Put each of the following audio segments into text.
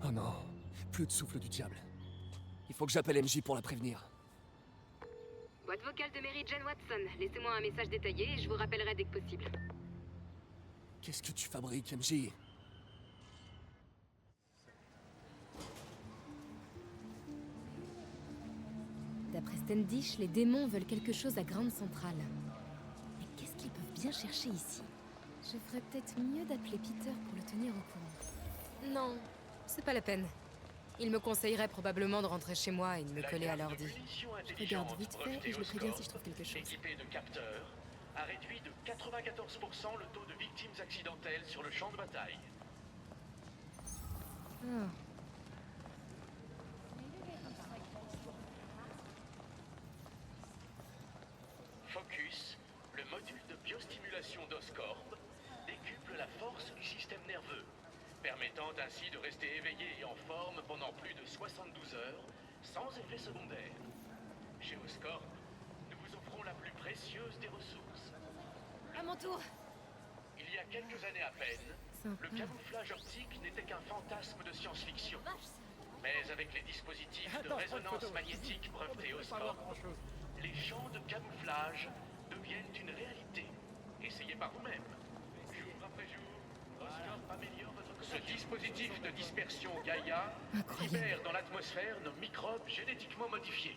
Oh non, plus de souffle du diable. Il faut que j'appelle MJ pour la prévenir. Boîte vocale de Mary Jane Watson. Laissez-moi un message détaillé et je vous rappellerai dès que possible. Qu'est-ce que tu fabriques, MJ? D'après Standish, les démons veulent quelque chose à Grande Centrale. Mais qu'est-ce qu'ils peuvent bien chercher ici? Je ferais peut-être mieux d'appeler Peter pour le tenir au courant. Non, c'est pas la peine. Il me conseillerait probablement de rentrer chez moi et de me coller à l'ordi. Je regarde vite fait et je le préviens si je trouve quelque chose. Équipé de capteurs, a réduit de 94% le taux de victimes accidentelles sur le champ de bataille. Ah. Focus, le module de biostimulation d'Oscorp, décuple la force du système nerveux, permettant ainsi de rester éveillé et en forme pendant plus de 72 heures, sans effet secondaire. Chez Oscorp, nous vous offrons la plus précieuse des ressources. À mon tour. Il y a quelques années à peine, Sympa. le camouflage optique n'était qu'un fantasme de science-fiction. Mais avec les dispositifs de résonance magnétique brevetés Oscorp, les champs de camouflage deviennent une réalité. Essayez par vous-même. Jour après jour, Oscorp améliore votre... Ce dispositif de dispersion Gaïa libère dans l'atmosphère nos microbes génétiquement modifiés.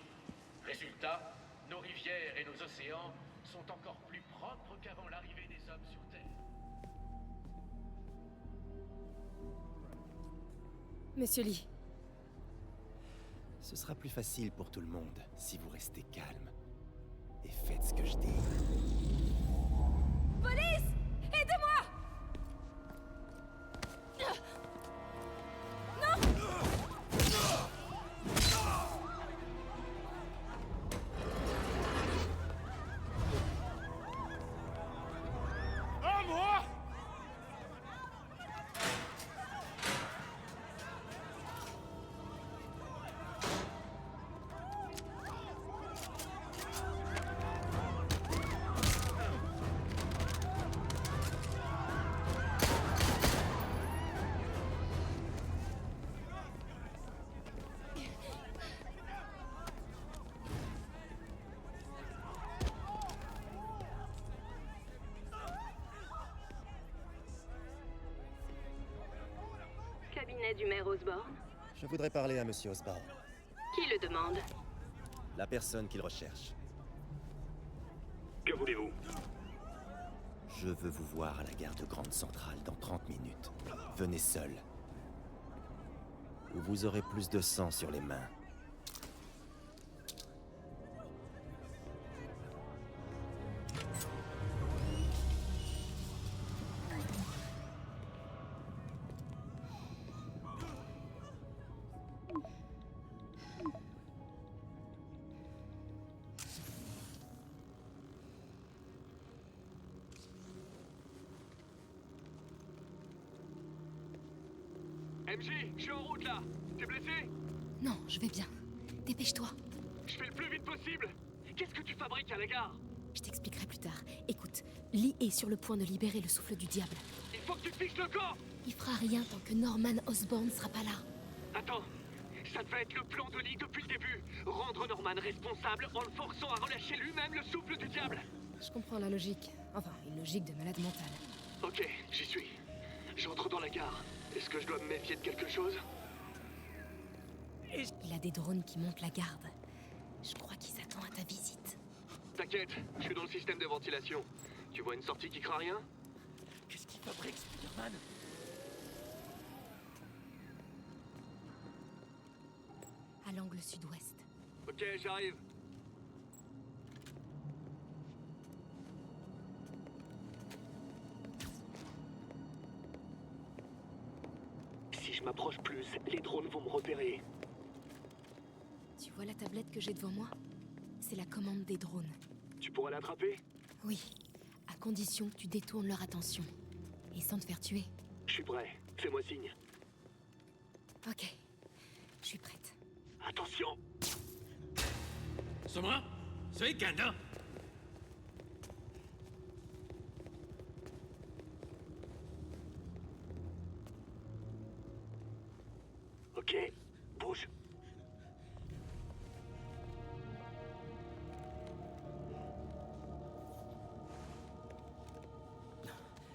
Résultat, nos rivières et nos océans sont encore plus propres qu'avant l'arrivée des hommes sur Terre. Monsieur Lee. Ce sera plus facile pour tout le monde si vous restez calme et faites ce que je dis. Police! Aidez-moi! À moi! Cabinet du maire Osborne. Je voudrais parler à Monsieur Osborne, Qui le demande? la personne qu'il recherche. Que voulez-vous? Je veux vous voir à la gare de Grande Centrale dans 30 minutes. Venez seul. Ou vous aurez plus de sang sur les mains. MJ, je suis en route là. T'es blessé? Non, je vais bien. Dépêche-toi. Je fais le plus vite possible. Qu'est-ce que tu fabriques à la gare? Je t'expliquerai plus tard. Écoute, Lee est sur le point de libérer le souffle du diable. Il faut que tu fiches le camp. Il fera rien tant que Norman Osborn sera pas là. Attends, ça devait être le plan de Lee depuis le début. Rendre Norman responsable en le forçant à relâcher lui-même le souffle du diable. Je comprends la logique. Enfin, une logique de malade mental. Ok, j'y suis. J'entre dans la gare. Est-ce que je dois me méfier de quelque chose? Il a des drones qui montent la garde. Je crois qu'il s'attend à ta visite. T'inquiète, je suis dans le système de ventilation. Tu vois une sortie qui craint rien? Qu'est-ce qu'il fabrique, Spider-Man? À l'angle sud-ouest. Ok, j'arrive. Si je m'approche plus, les drones vont me repérer. Tu vois la tablette que j'ai devant moi? C'est la commande des drones. Tu pourras l'attraper? Oui, à condition que tu détournes leur attention. Et sans te faire tuer. Je suis prêt. Fais-moi signe. Ok, je suis prête. Attention! Summer, så gick ändå. Ok, bouge.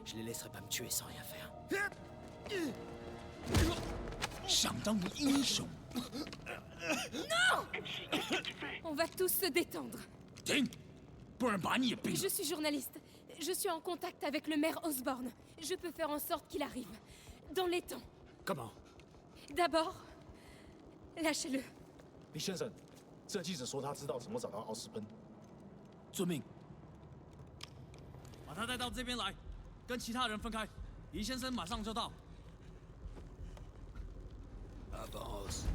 Je les laisserai pas me tuer sans rien faire. 想当英雄， On va tous se détendre. 停，不然把你也毙 Je 了。 suis journaliste. Je suis en contact avec le maire Osborne. Je peux faire en sorte qu'il arrive. Dans les temps. Comment? D'abord, lâchez-le. 李先生，这记者说他知道怎么找到奥斯奔。遵命。把他带到这边来，跟其他人分开。黎先生马上就到。 Avance。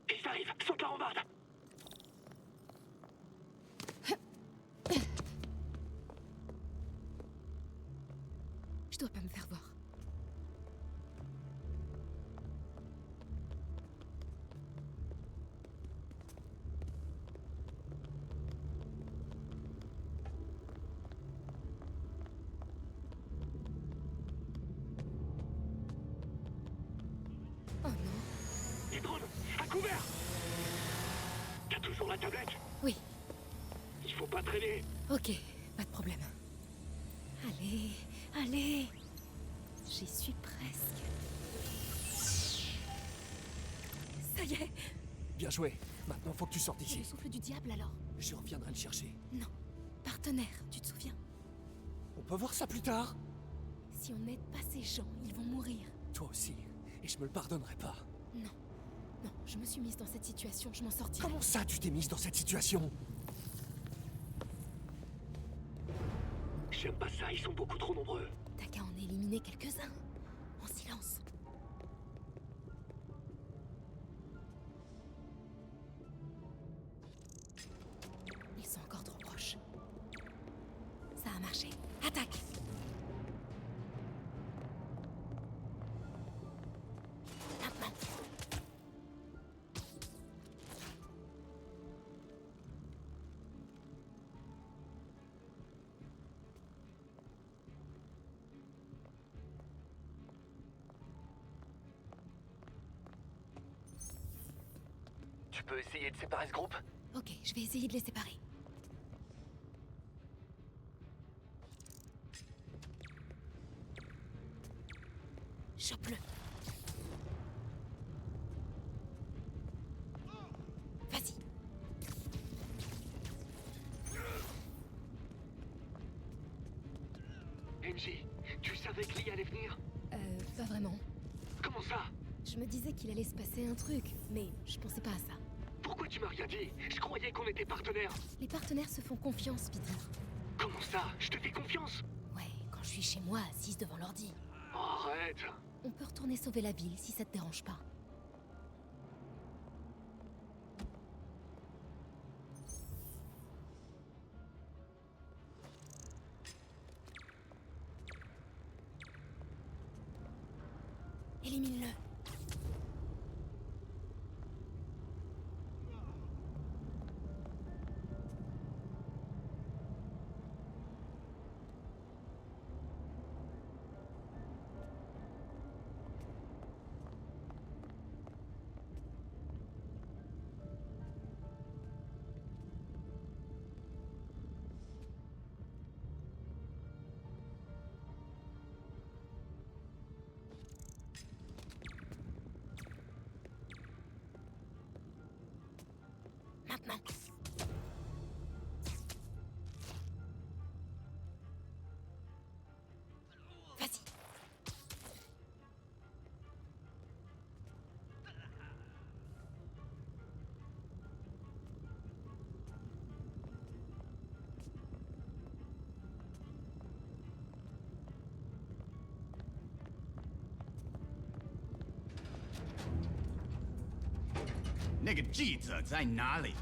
Ils arrivent, saute la rambarde. Je dois pas me faire voir. Oh non. Les drones, à couvert. T'as toujours la tablette? Oui, Il faut pas traîner. ok, pas de problème. Allez, allez. J'y suis presque. Ça y est. Bien joué. Maintenant, faut que tu sortes C'est le d'ici. souffle du diable alors? Je reviendrai le chercher. Non. Partenaire, tu te souviens? On peut voir ça plus tard? Si on n'aide pas ces gens, ils vont mourir. Toi aussi. Et je me le pardonnerai pas. Non. Non, je me suis mise dans cette situation, je m'en sortirai. Comment ça, tu t'es mise dans cette situation? J'aime pas ça, ils sont beaucoup trop nombreux. T'as qu'à en éliminer quelques-uns. En silence. Ils sont encore trop proches. Ça a marché. Attaque! Maintenant. Tu peux essayer de séparer ce groupe? Ok, je vais essayer de les séparer. Chope-le. Vas-y. MJ, tu savais que Lee allait venir? Pas vraiment. Comment ça? Je me disais qu'il allait se passer un truc, mais je pensais pas à ça. Pourquoi tu m'as rien dit? Je croyais qu'on était partenaires. Les partenaires se font confiance, Peter. Comment ça? Je te fais confiance? Ouais, quand je suis chez moi, assise devant l'ordi. Arrête. On peut retourner sauver la ville si ça te dérange pas. Élimine-le. Maintenant. Vas-y.那个记者在哪里？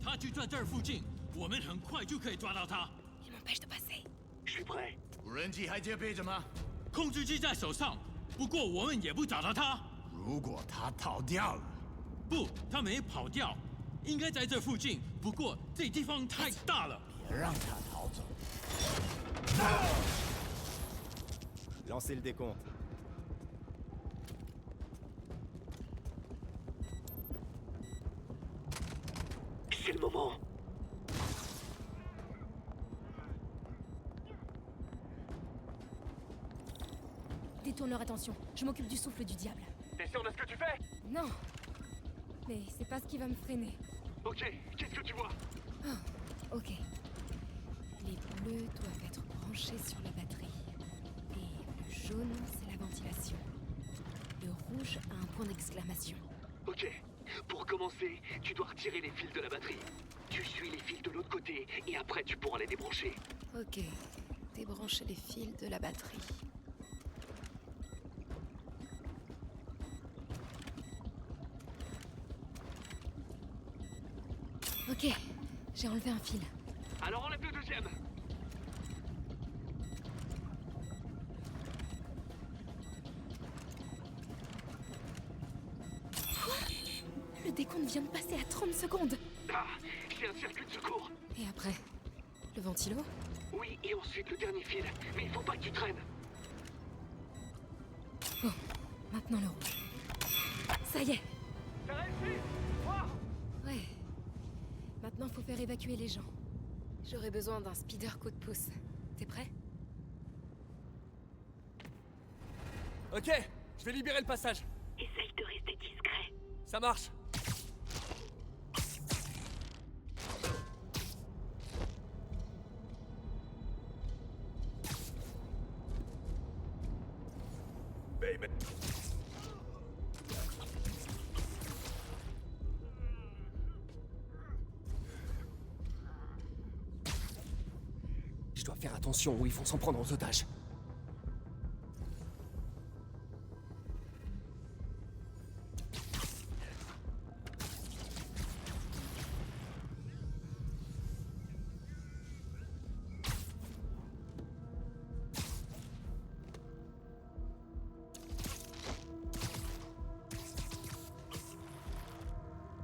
他就在这儿附近，我们很快就可以抓到他。 Il m'empêche de passer. Je suis prêt. 无人机还戒备着吗？控制机在手上，不过我们也不找到他。如果他逃掉了，不，他没跑掉，应该在这附近。不过这地方太大了。别让他逃走。 Lancez le décompte. C'est le moment. Détourne leur attention. Je m'occupe du souffle du diable. T'es sûr de ce que tu fais? Non. Mais c'est pas ce qui va me freiner. Ok, qu'est-ce que tu vois? Ok. Les bleus doivent être branchés sur la batterie. Et le jaune, c'est la ventilation. Le rouge a un point d'exclamation. Ok. Pour commencer, tu dois retirer les fils de la batterie. Tu suis les fils de l'autre côté, et après tu pourras les débrancher. Ok. Débrancher les fils de la batterie. Ok. J'ai enlevé un fil. Alors enlève le deuxième. Le décompte vient de passer à 30 secondes. Ah, j'ai un circuit de secours. Et après? Le ventilo? Oui, et ensuite le dernier fil. Mais il faut pas que tu traînes. Bon, maintenant le rouge. Ça y est. T'as réussi? Ouais. Maintenant, faut faire évacuer les gens. J'aurais besoin d'un speeder coup de pouce. T'es prêt? Ok, je vais libérer le passage. Essaye de rester discret. Ça marche. Je dois faire attention ou ils vont s'en prendre aux otages.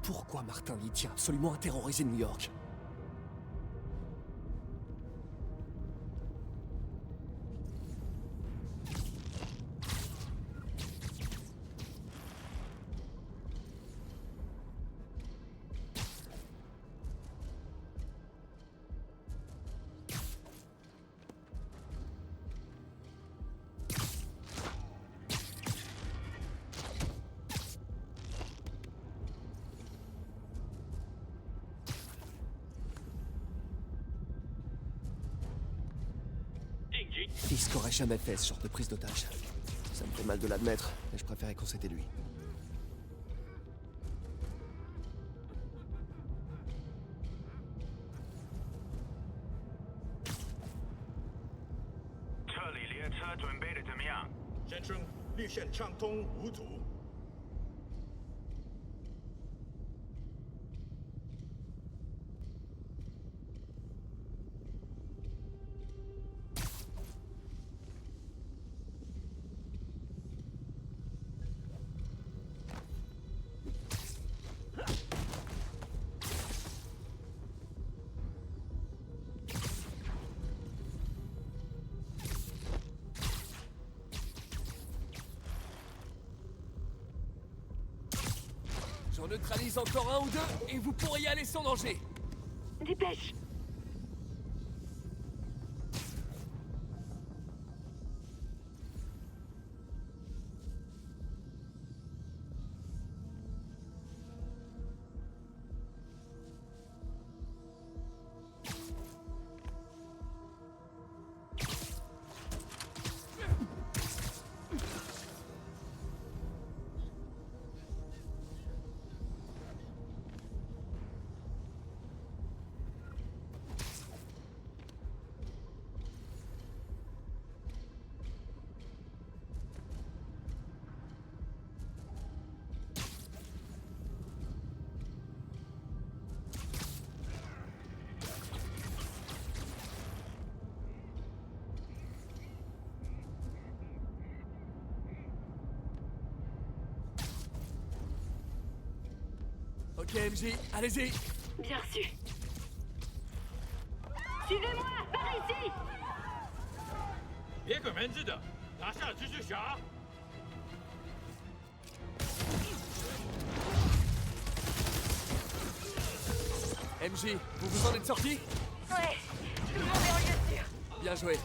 Pourquoi Martin Lee tient absolument à terroriser New York? Fisk aurait jamais fait ce genre de prise d'otage. Ça me fait mal de l'admettre, mais je préférais qu'on c'était lui. J'en neutralise encore un ou deux, et vous pourrez y aller sans danger. Dépêche. Ok, MJ, allez-y. Bien reçu. Suivez-moi, par ici. 别给门子的，拿下蜘蛛侠！ MJ, vous vous en êtes sorti? Ouais, tout le monde est en lieu sûr. Bien joué.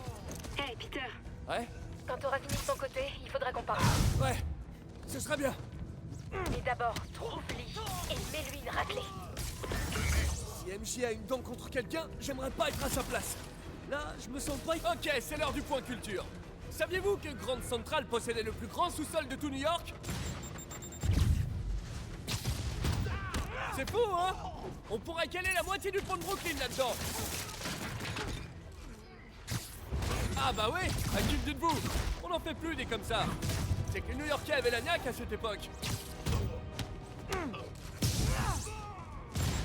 Hey, Peter, Ouais? quand t'auras fini de ton côté, il faudra qu'on parle. Ouais, ce sera bien. Mais d'abord, trouve-Lee et mets-lui une raclée. Si MJ a une dent contre quelqu'un, j'aimerais pas être à sa place. Là, je me sens pas... Ok, c'est l'heure du point culture. Saviez-vous que Grand Central possédait le plus grand sous-sol de tout New York? C'est fou, hein? On pourrait caler la moitié du pont de Brooklyn là-dedans. Ah bah oui, à qui me dites-vous? On n'en fait plus des comme ça. C'est que les New-Yorkais avaient la niaque à cette époque.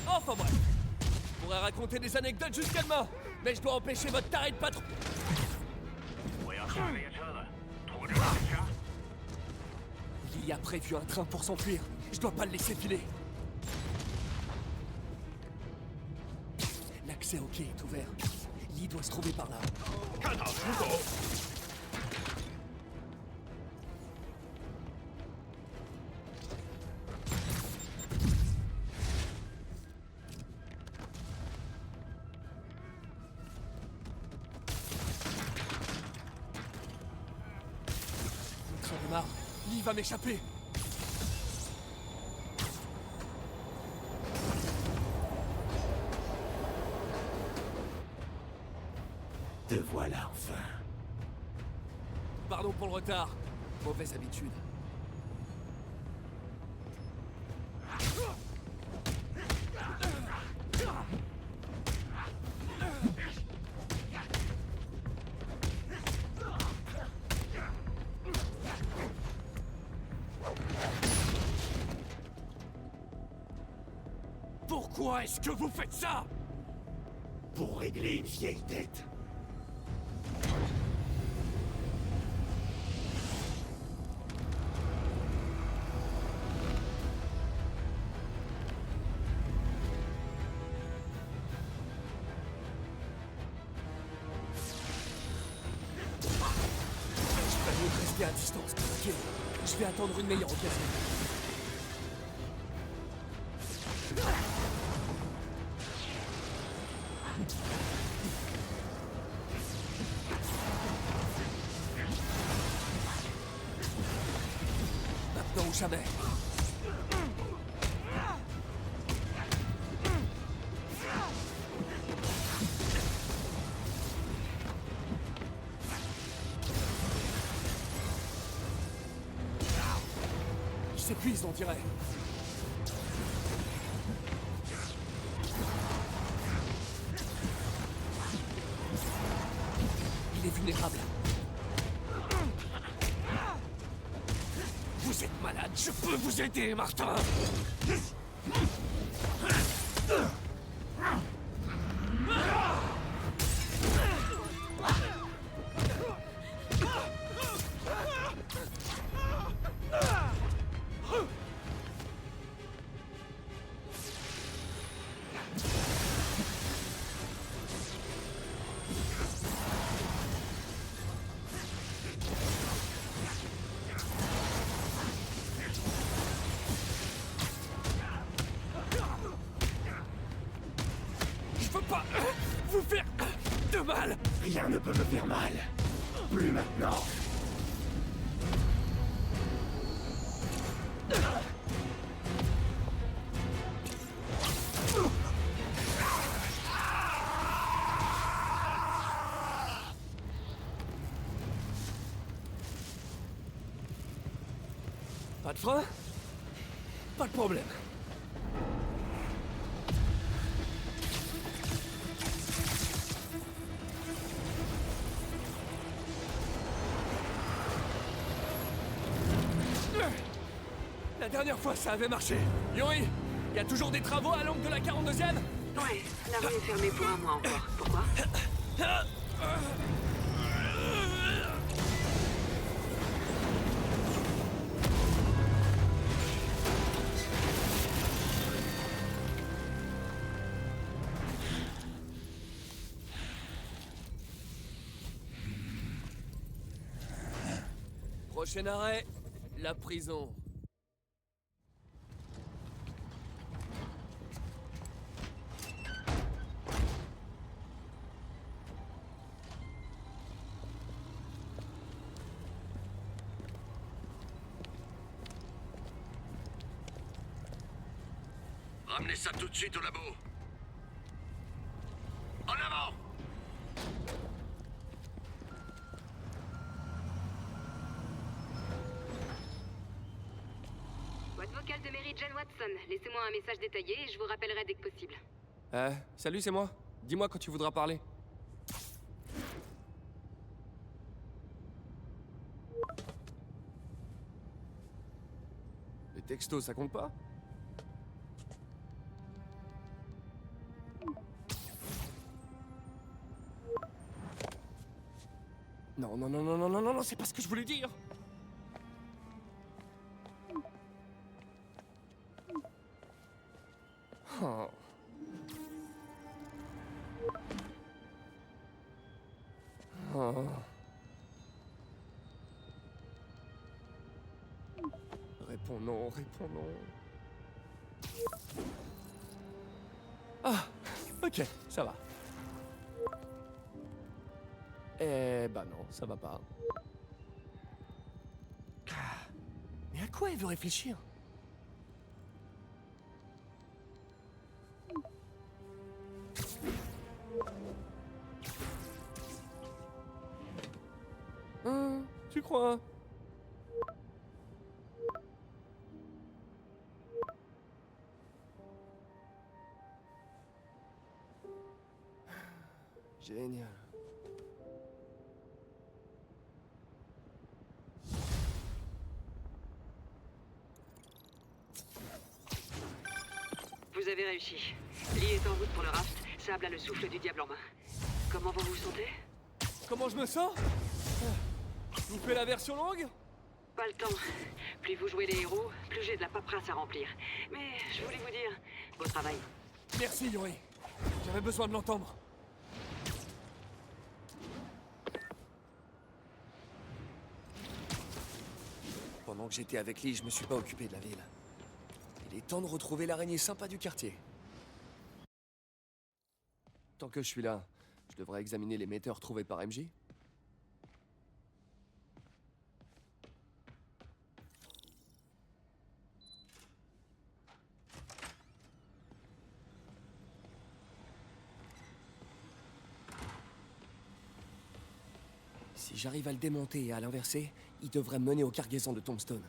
Enfin bref. Je pourrais raconter des anecdotes jusqu'à demain, mais je dois empêcher votre taré de patron. Il y a prévu un train pour s'enfuir. Je dois pas le laisser filer. L'accès au quai est ouvert. Lee doit se trouver par là. 看好出口。 Le train démarre. Lee va m'échapper. Te voilà enfin. Pardon pour le retard. Mauvaise habitude. Pourquoi est-ce que vous faites ça? Pour régler une vieille dette. Je vais mieux rester à distance, ok? Je vais attendre une meilleure occasion. Maintenant ou jamais. Il s'épuise, on dirait. Il est vulnérable. Vous êtes malade, je peux vous aider, Martin. Je peux pas vous faire de mal. Rien ne peut me faire mal. Plus maintenant. Pas de frein? Pas de problème. La dernière fois, ça avait marché. Yuri, il y a toujours des travaux à l'angle de la 42e? Ouais, la rue est fermée pour un mois encore. Pourquoi? Prochain arrêt, la prison. Ramenez ça tout de suite au labo. En avant! Boîte vocale de Mary Jane Watson. Laissez-moi un message détaillé et je vous rappellerai dès que possible. Salut, c'est moi. Dis-moi quand tu voudras parler. Les textos, ça compte pas? Non, non, non, non, non, non, non, non, c'est pas ce que je voulais dire. Oh. Oh. Réponds non, réponds non. Ah, ok, ça va. Eh bah non, ça va pas. Mais à quoi elle veut réfléchir? Tu crois? Génial. Vous avez réussi. Lee est en route pour le raft. Sable a le souffle du diable en main. Comment vous vous sentez? Comment je me sens? Je vous fais la version longue? Pas le temps. Plus vous jouez les héros, plus j'ai de la paperasse à remplir. Mais je voulais vous dire, beau travail. Merci, Yuri. J'avais besoin de l'entendre. Pendant que j'étais avec Lee, je me suis pas occupé de la ville. Il est temps de retrouver l'araignée sympa du quartier. Tant que je suis là, je devrais examiner les metteurs trouvés par MJ. Si j'arrive à le démonter et à l'inverser, il devrait mener aux cargaisons de Tombstone.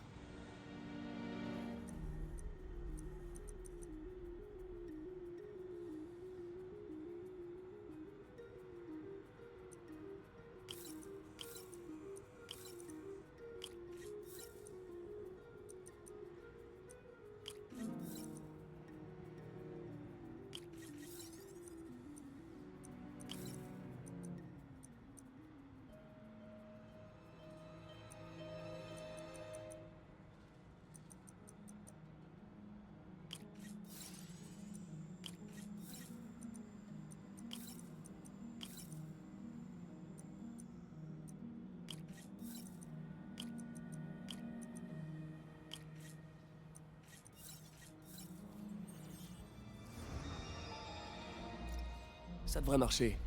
Ça devrait marcher.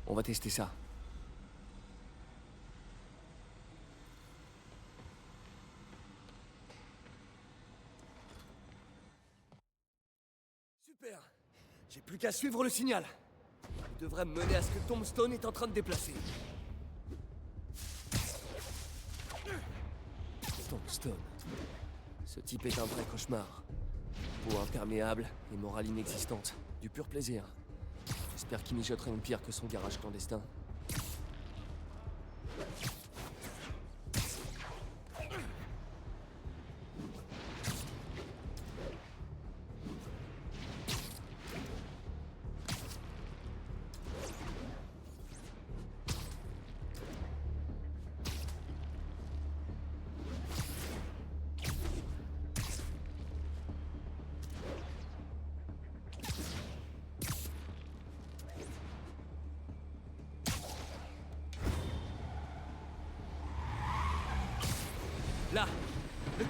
On va tester ça. Super. J'ai plus qu'à suivre le signal. Il devrait me mener à ce que Tombstone est en train de déplacer. Tombstone. Ce type est un vrai cauchemar. Peau imperméable et morale inexistante. Du pur plaisir. J'espère qu'il mijote rien de pire que son garage clandestin.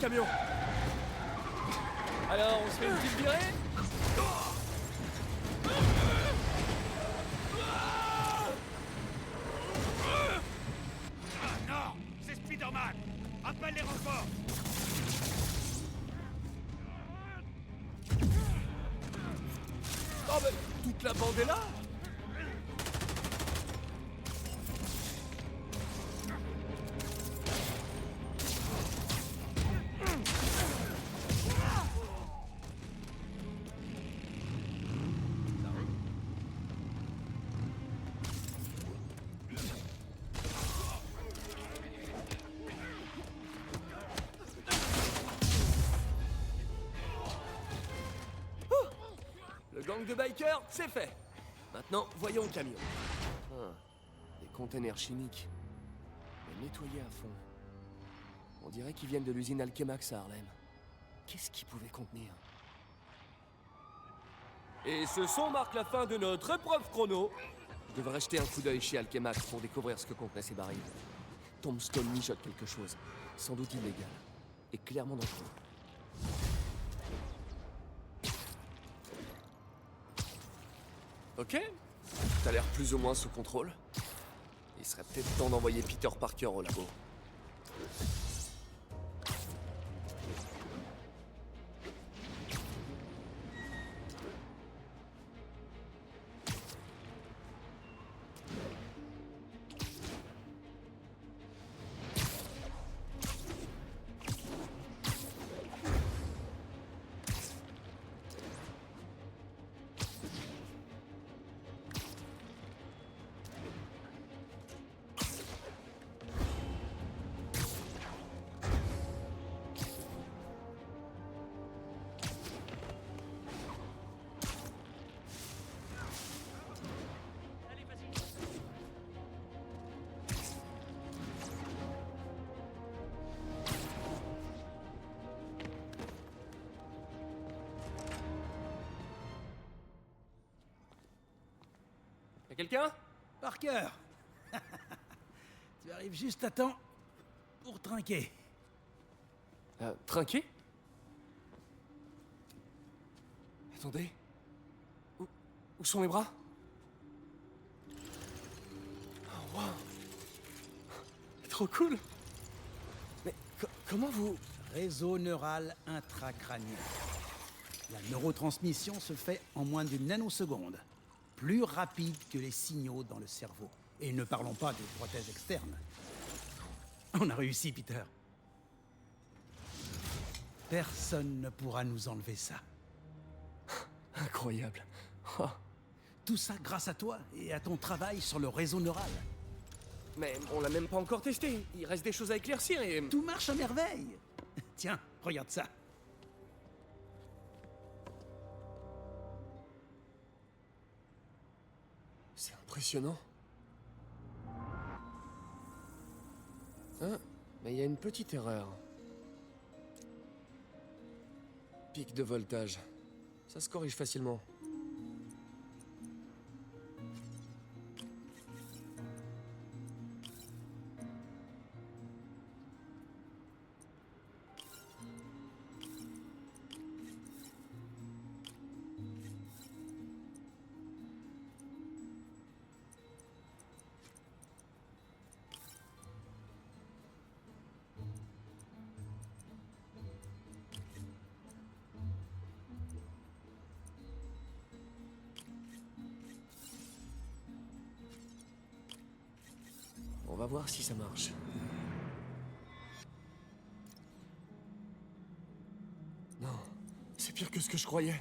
camion. Alors, on se fait une petite virée? Ah non, c'est Spider-Man. Appelle les renforts. Oh, mais toute la bande est là? Le gang de bikers, c'est fait. Maintenant, voyons le camion. Ah, des containers chimiques. Mais nettoyés à fond. On dirait qu'ils viennent de l'usine Alchemax à Harlem. Qu'est-ce qu'ils pouvaient contenir? Et ce son marque la fin de notre épreuve chrono. Je devrais jeter un coup d'œil chez Alchemax pour découvrir ce que contenaient ces barils. Tombstone mijote quelque chose. Sans doute illégal. Et clairement dangereux. Ok, t'as l'air plus ou moins sous contrôle. Il serait peut-être temps d'envoyer Peter Parker au labo. Y'a quelqu'un? Parker. Tu arrives juste à temps pour trinquer. Trinquer? Attendez. Où sont mes bras? Oh, wow. Trop cool. Mais comment vous... Réseau neural intracrânien. La neurotransmission se fait en moins d'une nanoseconde. Plus rapide que les signaux dans le cerveau. Et ne parlons pas des prothèses externes. On a réussi, Peter. Personne ne pourra nous enlever ça. Incroyable. Oh. Tout ça grâce à toi et à ton travail sur le réseau neural. Mais on l'a même pas encore testé. Il reste des choses à éclaircir et... Tout marche à merveille. Tiens, regarde ça. C'est impressionnant. Hein? Mais il y a une petite erreur. Pic de voltage. Ça se corrige facilement. On va voir si ça marche. Non, c'est pire que ce que je croyais.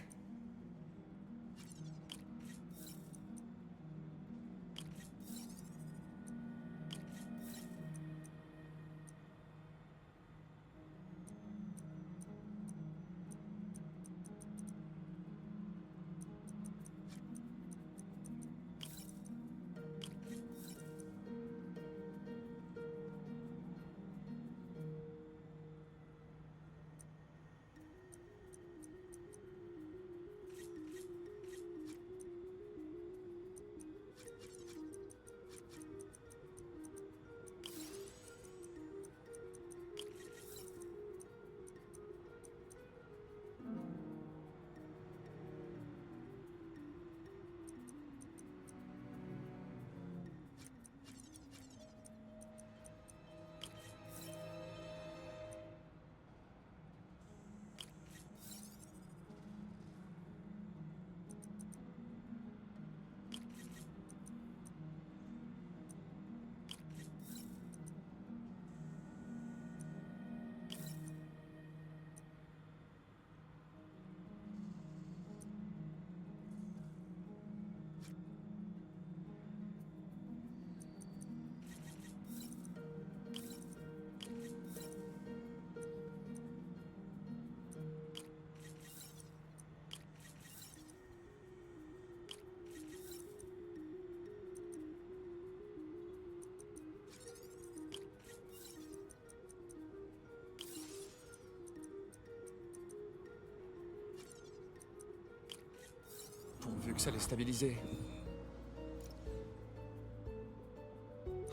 Pourvu que ça l'ait stabilisé.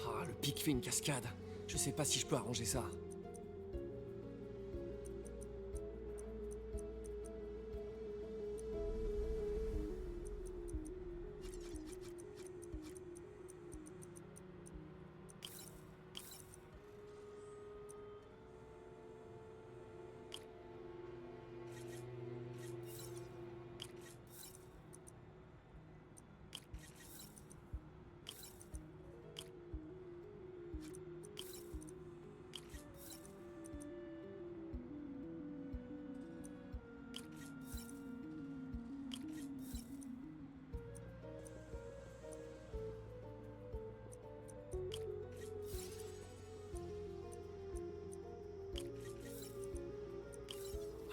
Ah, le pic fait une cascade. Je sais pas si je peux arranger ça.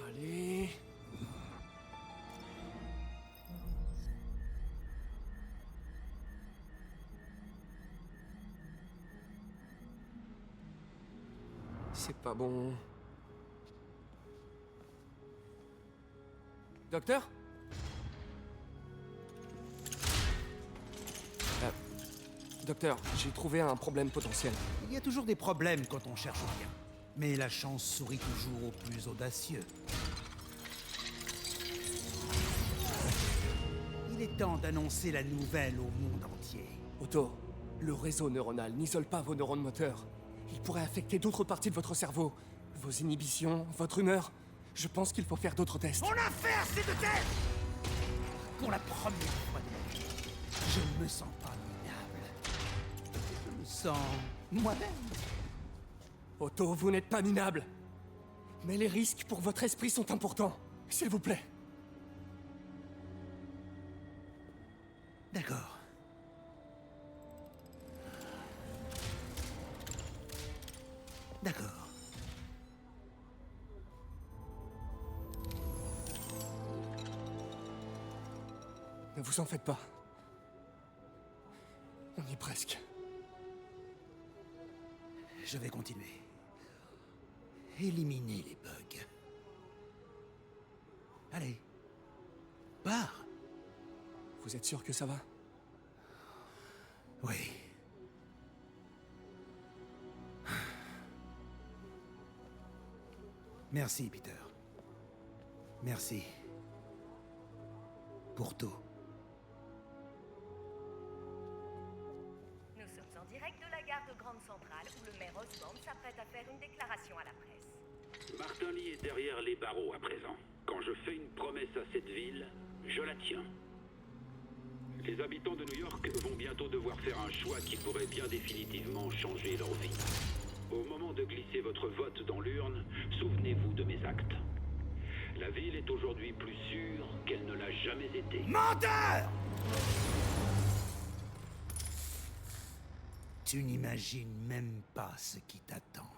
Allez. C'est pas bon. Docteur? Docteur, j'ai trouvé un problème potentiel. Il y a toujours des problèmes quand on cherche rien. Mais la chance sourit toujours aux plus audacieux. Il est temps d'annoncer la nouvelle au monde entier. Otto, le réseau neuronal n'isole pas vos neurones moteurs. Il pourrait affecter d'autres parties de votre cerveau. Vos inhibitions, votre humeur. Je pense qu'il faut faire d'autres tests. Mon affaire, c'est de tête! Pour la première fois de ma vie, je ne me sens pas minable. Je me sens moi-même. Otto, vous n'êtes pas minable. Mais les risques pour votre esprit sont importants. S'il vous plaît. D'accord. D'accord. Ne vous en faites pas. On y est presque. Je vais continuer. Éliminer les bugs. Allez. Pars. Vous êtes sûr que ça va? Oui. Merci, Peter. Merci. Pour tout. Nous sommes en direct de la gare de Grande Centrale où le maire Osborn s'apprête à faire une déclaration à la presse. Martin Lee est derrière les barreaux à présent. Quand je fais une promesse à cette ville, je la tiens. Les habitants de New York vont bientôt devoir faire un choix qui pourrait bien définitivement changer leur vie. Au moment de glisser votre vote dans l'urne, souvenez-vous de mes actes. La ville est aujourd'hui plus sûre qu'elle ne l'a jamais été. Menteur! Tu n'imagines même pas ce qui t'attend.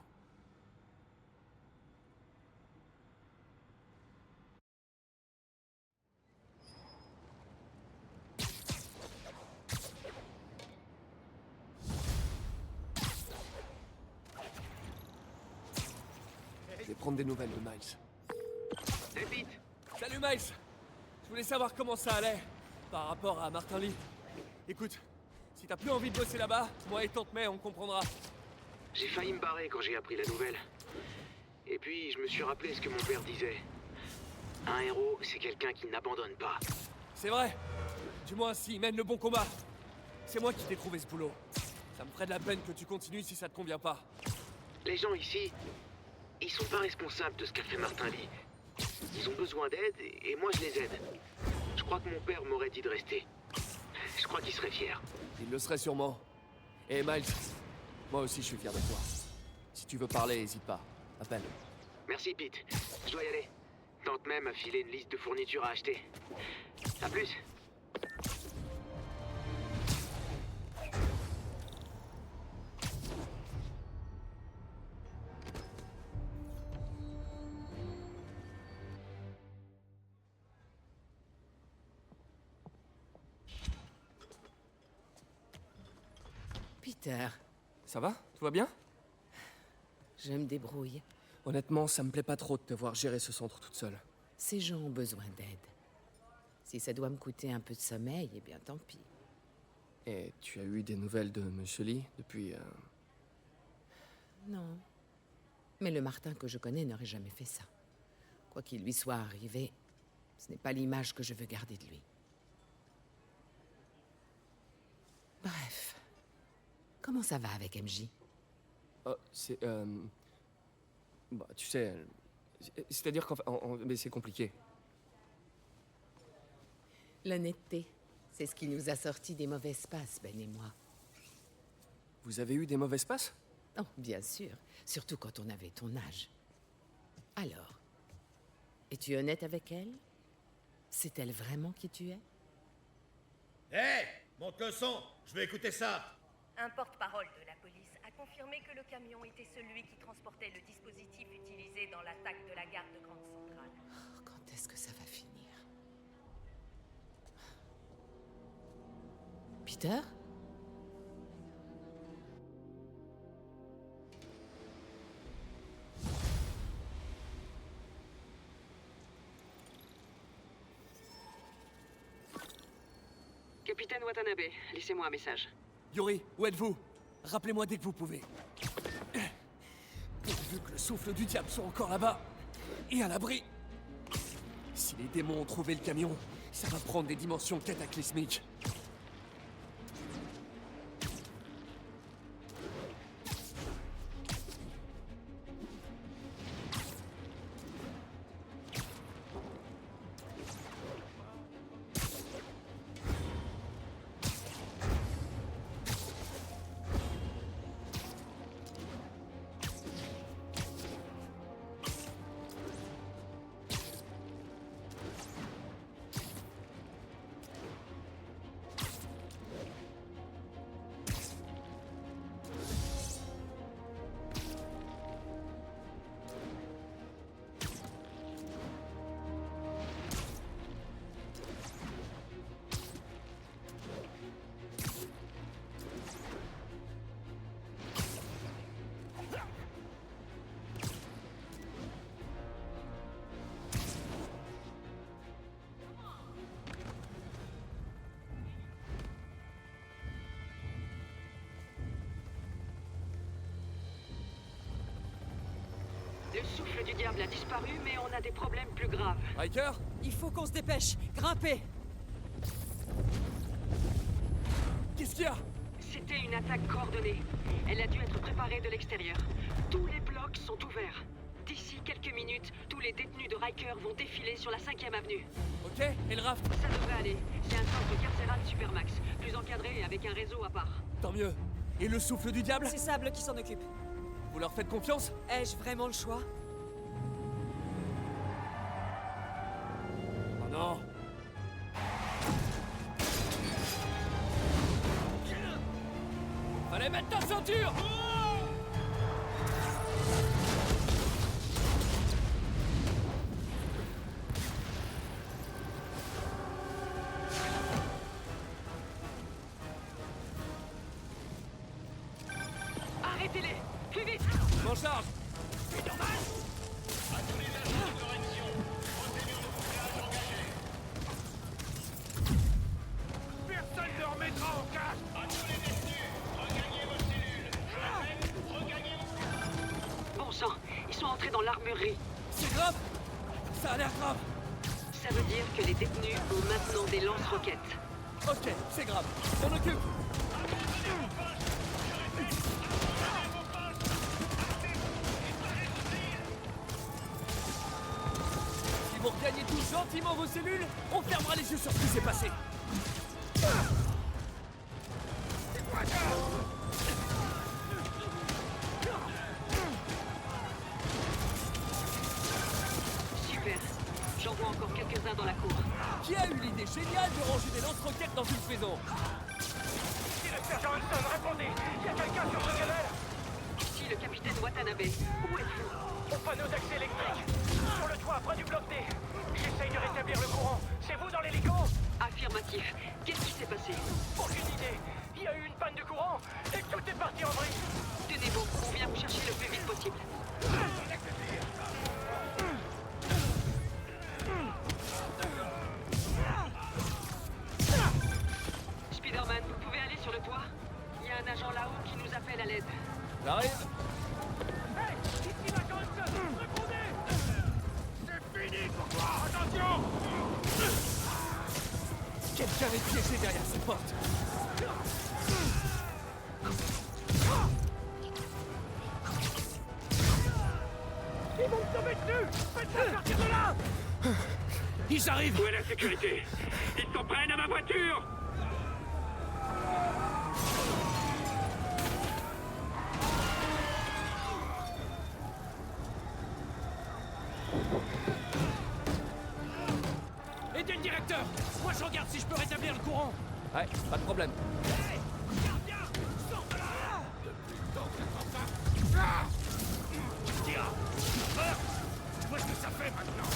Je vais prendre des nouvelles de Miles. Hey Pete! Salut Miles! Je voulais savoir comment ça allait par rapport à Martin Lee. Écoute, si t'as plus envie de bosser là-bas, moi et Tante May, on comprendra. J'ai failli me barrer quand j'ai appris la nouvelle. Et puis, je me suis rappelé ce que mon père disait. Un héros, c'est quelqu'un qui n'abandonne pas. C'est vrai. Du moins, s'il mène le bon combat. C'est moi qui t'ai trouvé ce boulot. Ça me ferait de la peine que tu continues si ça te convient pas. Les gens ici, ils sont pas responsables de ce qu'a fait Martin Lee. Ils ont besoin d'aide et moi je les aide. Je crois que mon père m'aurait dit de rester. Je crois qu'il serait fier. Il le serait sûrement. Et Miles, moi aussi je suis fier de toi. Si tu veux parler, hésite pas. Appelle. Merci Pete. Je dois y aller. Tante May m'a filé une liste de fournitures à acheter. À plus. Peter, Ça va? Tout va bien? je me débrouille. Honnêtement, ça me plaît pas trop de te voir gérer ce centre toute seule. Ces gens ont besoin d'aide. Si ça doit me coûter un peu de sommeil, eh bien tant pis. Et tu as eu des nouvelles de Monsieur Lee depuis... Non. Mais le Martin que je connais n'aurait jamais fait ça. Quoi qu'il lui soit arrivé, ce n'est pas l'image que je veux garder de lui. Bref. Comment ça va avec MJ? Oh, c'est... Bah, tu sais... C'est-à-dire qu'en fait... mais c'est compliqué. L'honnêteté, c'est ce qui nous a sortis des mauvaises passes, Ben et moi. Vous avez eu des mauvaises passes? Oh, bien sûr. Surtout quand on avait ton âge. Alors, es-tu honnête avec elle? C'est elle vraiment qui tu es? Hé! Monte le son! Je veux écouter ça! Un porte-parole de la police a confirmé que le camion était celui qui transportait le dispositif utilisé dans l'attaque de la gare de Grande Centrale. Oh, quand est-ce que ça va finir? Peter? Capitaine Watanabe, laissez-moi un message. Yuri, où êtes-vous? Rappelez-moi dès que vous pouvez. Pourvu que le souffle du diable soit encore là-bas et à l'abri. Si les démons ont trouvé le camion, ça va prendre des dimensions cataclysmiques. Le souffle du diable a disparu, mais on a des problèmes plus graves. Riker? Il faut qu'on se dépêche. Grimpez! Qu'est-ce qu'il y a? C'était une attaque coordonnée. Elle a dû être préparée de l'extérieur. Tous les blocs sont ouverts. D'ici quelques minutes, tous les détenus de Riker vont défiler sur la 5e avenue. Ok, et le raft? Ça devrait aller. C'est un centre carcéral Supermax, plus encadré et avec un réseau à part. Tant mieux. Et le souffle du diable? C'est Sable qui s'en occupe. Vous leur faites confiance? Ai-je vraiment le choix? Oh non! Fallait mettre ta ceinture! Arrêtez-les! Plus vite! M'en charge! Personne ne remettra en casse! À tous les détenus, regagnez vos cellules. Je répète, regagnez vos... Bon sang, ils sont entrés dans l'armurerie. C'est grave? Ça a l'air grave! Ça veut dire que les détenus ont maintenant des lance-roquettes. Ok, c'est grave. S'en occupe! Si vous regagnez tous gentiment vos cellules, on fermera les yeux sur ce qui s'est passé. Super. J'en vois encore quelques-uns dans la cour. Qui a eu l'idée géniale de ranger des lance-roquettes dans une prison? Directeur Johnson, répondez! Il y a quelqu'un sur ce canal? Ici le capitaine Watanabe. Où êtes-vous? Au panneau d'accès électrique! Sur le toit, près du bloc D! J'essaye de rétablir le courant. C'est vous dans l'hélico? Affirmatif. Qu'est-ce qui s'est passé? Aucune idée. Il y a eu une panne de courant et tout est parti en vrille. Tenez bon, on vient vous chercher le plus vite possible. à l'aide. J'arrive. Hey, ici la Ghost! Répondez! C'est fini pour toi! Attention! Quelqu'un est piégé derrière cette porte. Ils vont me tomber dessus! Faites-moi sortir de là! Ils arrivent! Où est la sécurité? Ils s'en prennent à ma voiture! Aidez le directeur! Moi je regarde si je peux rétablir le courant! Ouais, pas de problème. Hey! Gardien! Sors de là! Depuis le temps que j'attends ça! Tira! Peur! Tu vois ce que ça fait maintenant?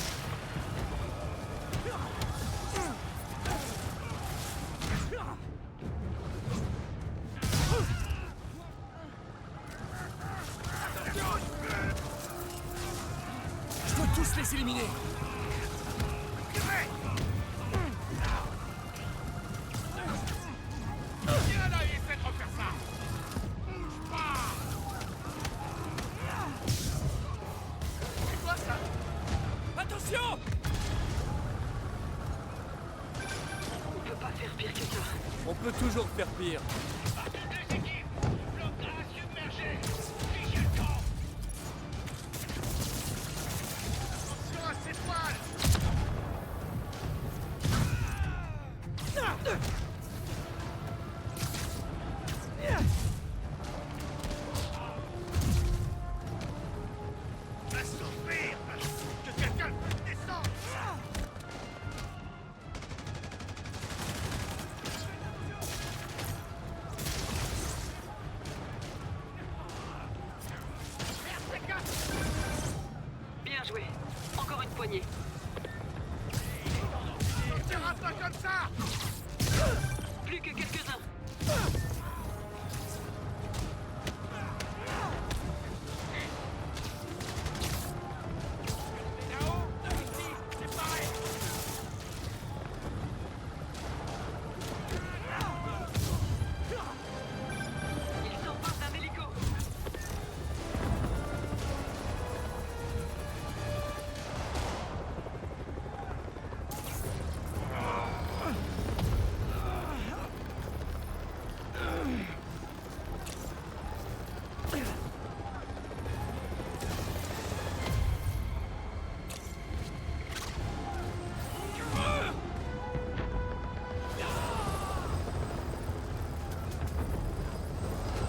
Je dois tous les éliminer. Viens là et essaie de refaire ça! Bouge pas! C'est quoi ça? Attention! On peut pas faire pire que ça. On peut toujours faire pire. Toutes les équipes! Bloc 1 submergé! Fichez le camp! Attention à cette balle! Va s'ouvrir! Que quelqu'un descende! Bien joué. Encore une poignée. On tirera pas comme ça! Plus que quelques-uns. Là-haut, ici, c'est pareil! Ils s'emparent d'un hélico.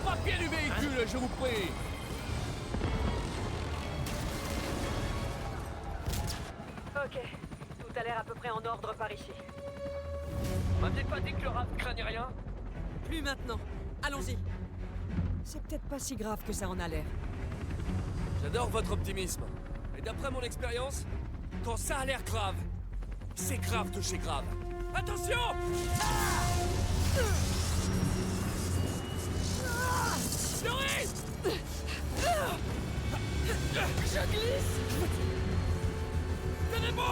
Pas pied du véhicule, je vous prie. Ok. Tout a l'air à peu près en ordre par ici. M'avez pas dit que le raft craignait rien? Plus maintenant. Allons-y. C'est peut-être pas si grave que ça en a l'air. J'adore votre optimisme. Et d'après mon expérience, quand ça a l'air grave, c'est grave de chez grave. Attention! Fury! Je glisse! Tenez bon!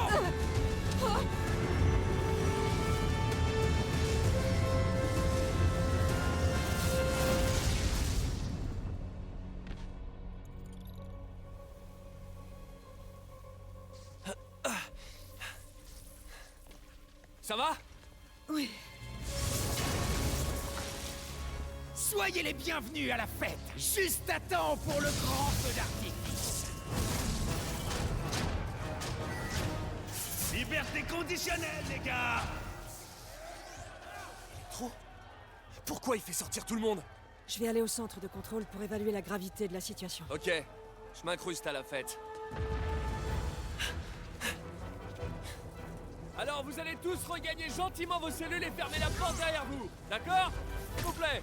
Ça va? Oui. Soyez les bienvenus à la fête, juste à temps pour le grand feu d'artifice. Liberté conditionnelle, les gars! Trop? Pourquoi il fait sortir tout le monde? Je vais aller au centre de contrôle pour évaluer la gravité de la situation. Ok, je m'incruste à la fête. Alors vous allez tous regagner gentiment vos cellules et fermer la porte derrière vous, d'accord? S'il vous plaît.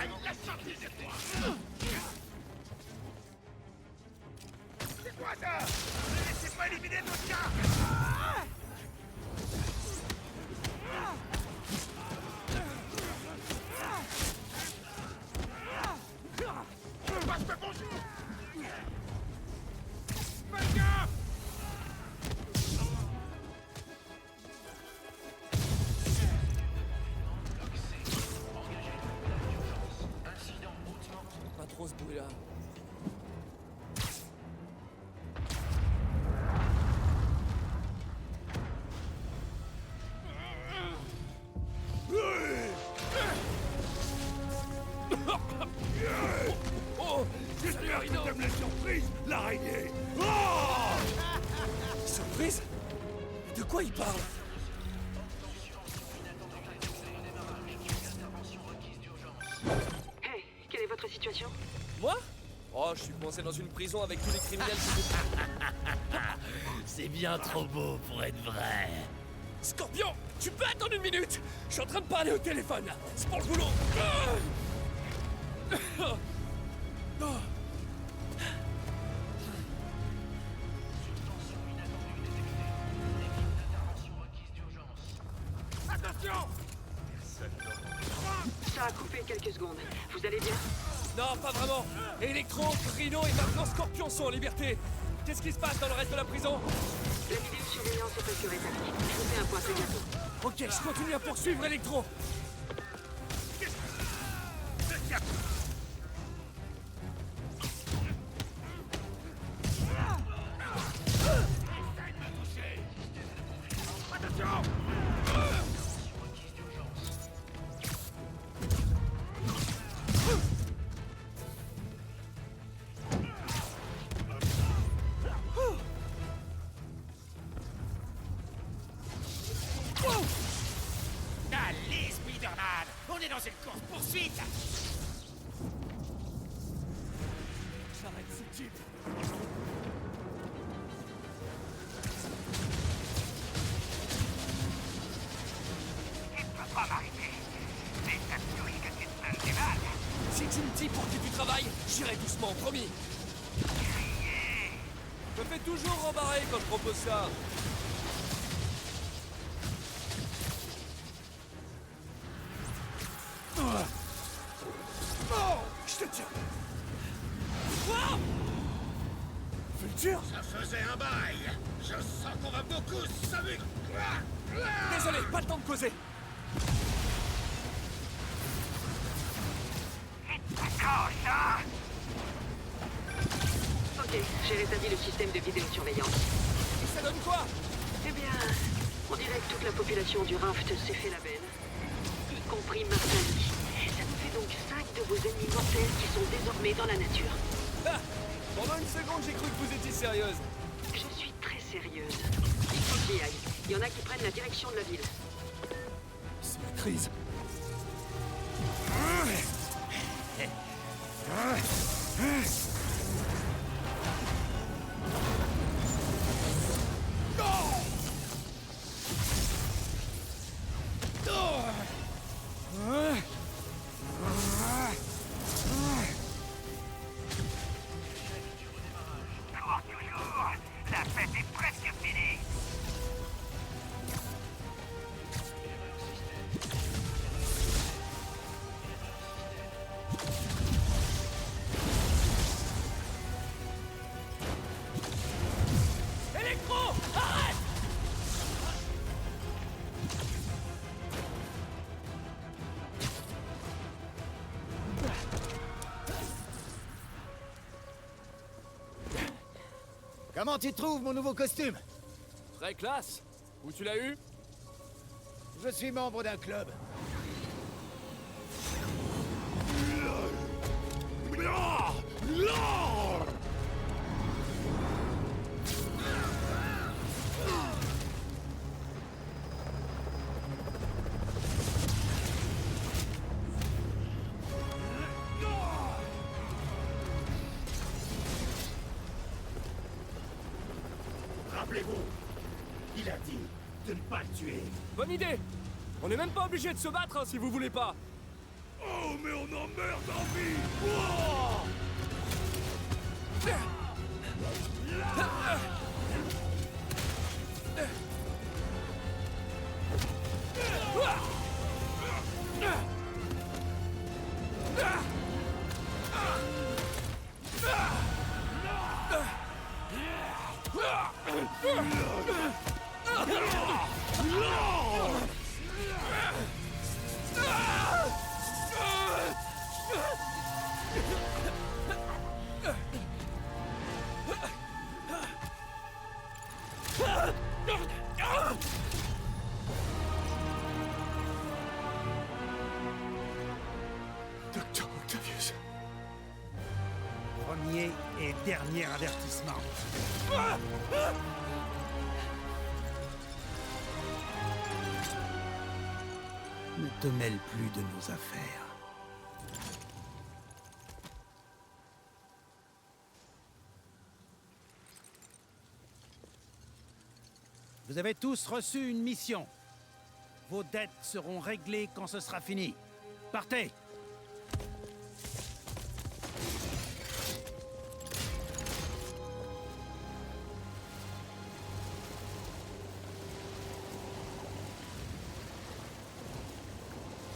Il l'a sorti de toi! trop ce bruit-là. Oh, j'espère que t'aimes les surprises, l'araignée. Oh Surprise? De quoi il parle? Hey, quelle est votre situation? Moi? Oh, je suis coincé dans une prison avec tous les criminels qui... C'est bien trop beau pour être vrai. Scorpion, tu peux attendre une minute? Je suis en train de parler au téléphone. C'est pour le boulot. Attention! Ça a coupé quelques secondes. Vous allez bien? Non, pas vraiment. Electro, Rhino et maintenant Scorpion sont en liberté. Qu'est-ce qui se passe dans le reste de la prison? La vidéosurveillance est presque rétablie. Je vous fais un point très bientôt. Ok, je continue à poursuivre Electro. Attention! Allez, Spider-Man! On est dans une course-poursuite! J'arrête ce type! Tu ne peux pas m'arrêter! C'est absolu que tu te donnes des balles! Si tu me dis pour qui tu travailles, j'irai doucement, promis. Je me fais toujours rembarrer quand je propose ça. Oh! Je te tiens! Wow! Vulture? Ça faisait un bail! Je sens qu'on va beaucoup s'amuser! Désolé, pas le temps de causer. Accroche, hein? Ok, j'ai rétabli le système de vidéosurveillance. Et ça donne quoi? Eh bien, on dirait que toute la population du raft s'est fait la benne. Y compris Martin Lee. Ça nous fait donc 5 de vos ennemis mortels qui sont désormais dans la nature. Ah, pendant une seconde, j'ai cru que vous étiez sérieuse. Je suis très sérieuse. Il faut qu'il y aille. Il y en a qui prennent la direction de la ville. C'est la crise. Cours toujours! La fête est presque finie! Electro, arrête! Comment tu trouves mon nouveau costume? Très classe. Où tu l'as eu? Je suis membre d'un club. Rappelez-vous, il a dit de ne pas le tuer. Bonne idée. On n'est même pas obligé de se battre hein, si vous voulez pas. Oh, mais on en meurt d'envie! Wow! Et dernier avertissement. Ne te mêle plus de nos affaires. Vous avez tous reçu une mission. Vos dettes seront réglées quand ce sera fini. Partez!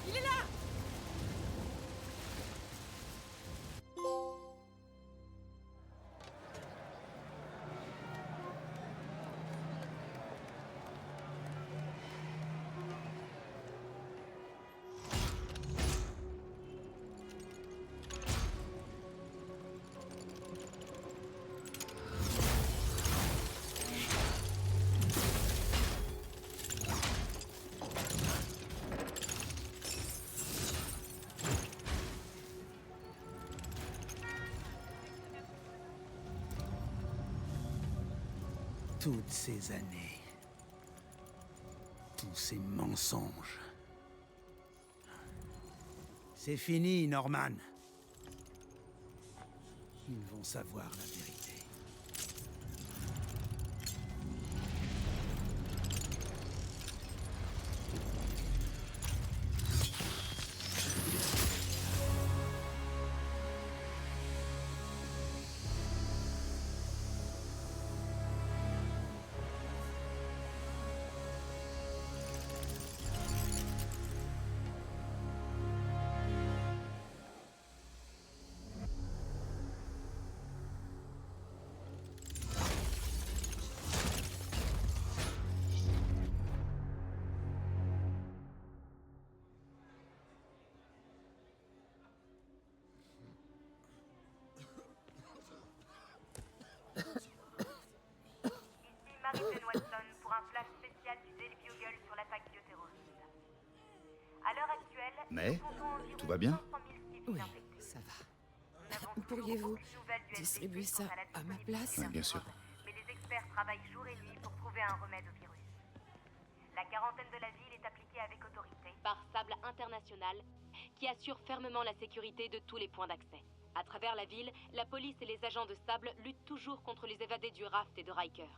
Il est là! Toutes ces années, tous ces mensonges. C'est fini, Norman. Ils vont savoir la vérité. Marie-Jane Watson pour un flash spécial du Daily Bugle sur l'attaque bioterroriste. À l'heure actuelle, Mais tout va bien? Oui, ça va. Pourriez-vous distribuer ça à ma place? Oui, bien sûr. Mais les experts travaillent jour et nuit pour trouver un remède au virus. La quarantaine de la ville est appliquée avec autorité Par Sable International, qui assure fermement la sécurité de tous les points d'accès. À travers la ville, la police et les agents de Sable luttent toujours contre les évadés du Raft et de Riker.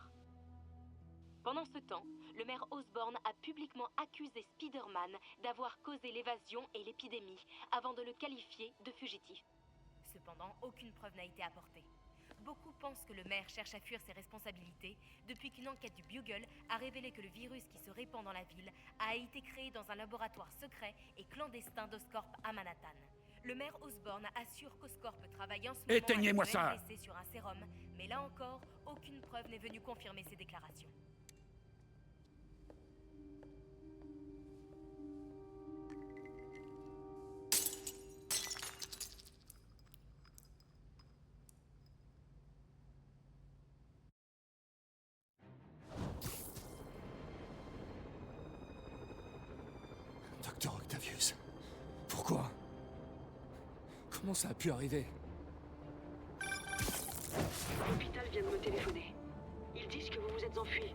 Pendant ce temps, le maire Osborn a publiquement accusé Spider-Man d'avoir causé l'évasion et l'épidémie, avant de le qualifier de fugitif. Cependant, aucune preuve n'a été apportée. Beaucoup pensent que le maire cherche à fuir ses responsabilités depuis qu'une enquête du Bugle a révélé que le virus qui se répand dans la ville a été créé dans un laboratoire secret et clandestin d'Oscorp à Manhattan. Le maire Osborn assure qu'Oscorp travaille en ce moment Éteignez-moi avec ça! le NBC sur un sérum, mais là encore, aucune preuve n'est venue confirmer ces déclarations. Docteur Octavius. Pourquoi? Comment ça a pu arriver? L'hôpital vient de me téléphoner. Ils disent que vous vous êtes enfui.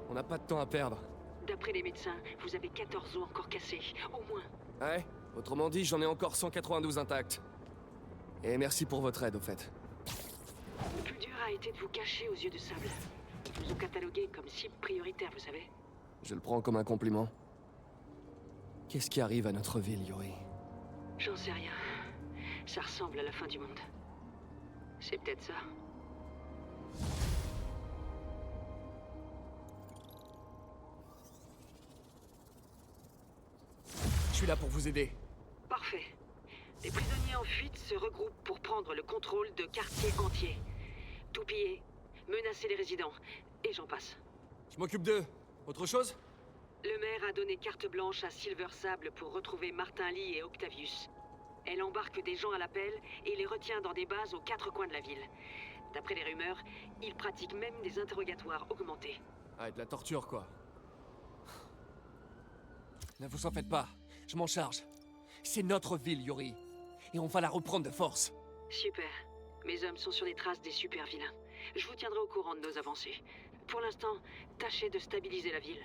On n'a pas de temps à perdre. D'après les médecins, vous avez 14 os encore cassés, au moins. Ouais, autrement dit, j'en ai encore 192 intacts. Et merci pour votre aide, au fait. Le plus dur a été de vous cacher aux yeux de Sable. Ils vous ont catalogué comme cible prioritaire, vous savez. Je le prends comme un compliment. Qu'est-ce qui arrive à notre ville, Yuri? J'en sais rien. Ça ressemble à la fin du monde. C'est peut-être ça. Je suis là pour vous aider. Parfait. Les prisonniers en fuite se regroupent pour prendre le contrôle de quartiers entiers. Tout piller, menacer les résidents, et j'en passe. Je m'occupe d'eux. Autre chose? Le maire a donné carte blanche à Silver Sable pour retrouver Martin Lee et Octavius. Elle embarque des gens à l'appel et les retient dans des bases aux 4 coins de la ville. D'après les rumeurs, il pratique même des interrogatoires augmentés. Ah, et de la torture, quoi. Ne vous en faites pas. Je m'en charge. C'est notre ville, Yuri. Et on va la reprendre de force. Super. Mes hommes sont sur les traces des super vilains. Je vous tiendrai au courant de nos avancées. Pour l'instant, tâchez de stabiliser la ville.